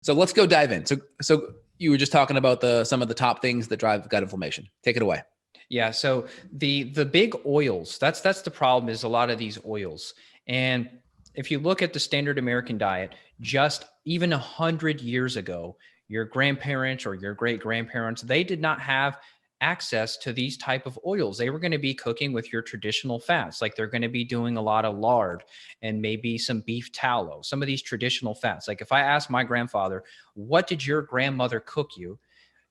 So let's go dive in. So you were just talking about some of the top things that drive gut inflammation. Take it away. Yeah. So the big oils, that's the problem, is a lot of these oils. And if you look at the standard American diet, just even 100 years ago, your grandparents or your great grandparents, they did not have access to these type of oils. They were going to be cooking with your traditional fats. Like they're going to be doing a lot of lard and maybe some beef tallow, some of these traditional fats. Like if I asked my grandfather, what did your grandmother cook you?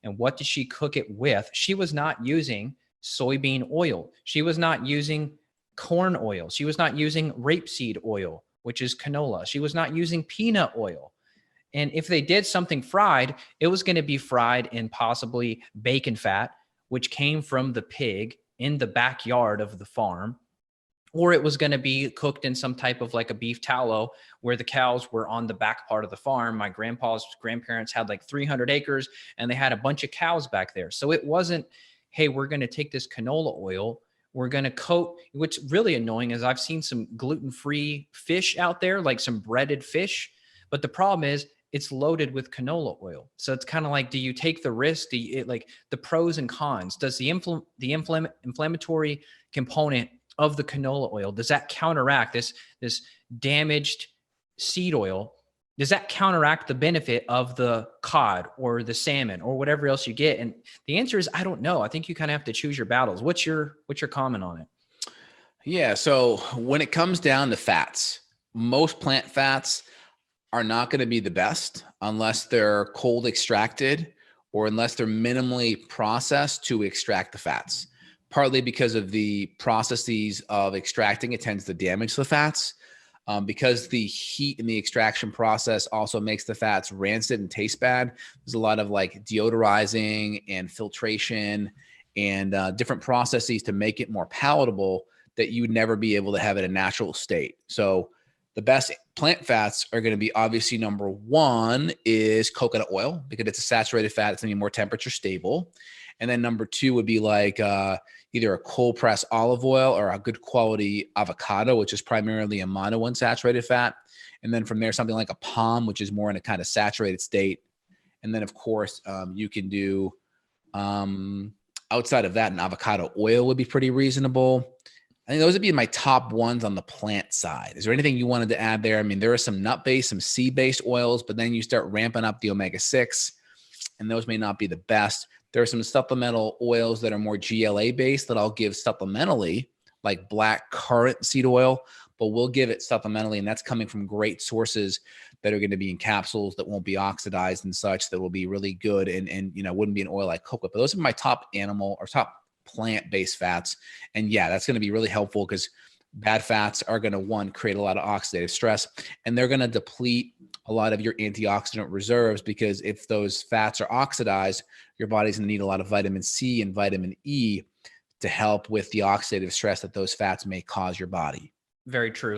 And what did she cook it with? She was not using soybean oil. She was not using corn oil. She was not using rapeseed oil, which is canola. She was not using peanut oil. And if they did something fried, it was going to be fried in possibly bacon fat, which came from the pig in the backyard of the farm, or it was going to be cooked in some type of like a beef tallow where the cows were on the back part of the farm. My grandpa's grandparents had like 300 acres and they had a bunch of cows back there. So it wasn't, hey, we're going to take this canola oil, we're going to coat. What's really annoying is I've seen some gluten-free fish out there, like some breaded fish. But the problem is it's loaded with canola oil. So it's kind of like, do you take the risk? Like the pros and cons? Does the inflammatory component of the canola oil, does that counteract this damaged seed oil? Does that counteract the benefit of the cod or the salmon or whatever else you get? And the answer is, I don't know. I think you kind of have to choose your battles. What's your comment on it? Yeah. So when it comes down to fats, most plant fats are not going to be the best unless they're cold extracted or unless they're minimally processed to extract the fats. Partly because of the processes of extracting, it tends to damage the fats. Because the heat in the extraction process also makes the fats rancid and taste bad. There's a lot of like deodorizing and filtration and different processes to make it more palatable that you would never be able to have in a natural state. So the best plant fats are going to be, obviously, number one is coconut oil, because it's a saturated fat. It's going to be more temperature stable. And then number two would be like either a cold pressed olive oil or a good quality avocado, which is primarily a monounsaturated fat. And then from there, something like a palm, which is more in a kind of saturated state. And then, of course, you can do outside of that, an avocado oil would be pretty reasonable. I think those would be my top ones on the plant side. Is there anything you wanted to add there? I mean, there are some nut-based, some seed-based oils, but then you start ramping up the omega-6, and those may not be the best. There are some supplemental oils that are more GLA-based that I'll give supplementally, like black currant seed oil, but we'll give it supplementally, and that's coming from great sources that are going to be in capsules that won't be oxidized and such, that will be really good and wouldn't be an oil like coconut. But those are my top animal or top plant-based fats. And yeah, that's going to be really helpful because bad fats are going to, one, create a lot of oxidative stress, and they're going to deplete a lot of your antioxidant reserves, because if those fats are oxidized, your body's going to need a lot of vitamin C and vitamin E to help with the oxidative stress that those fats may cause your body. Very true.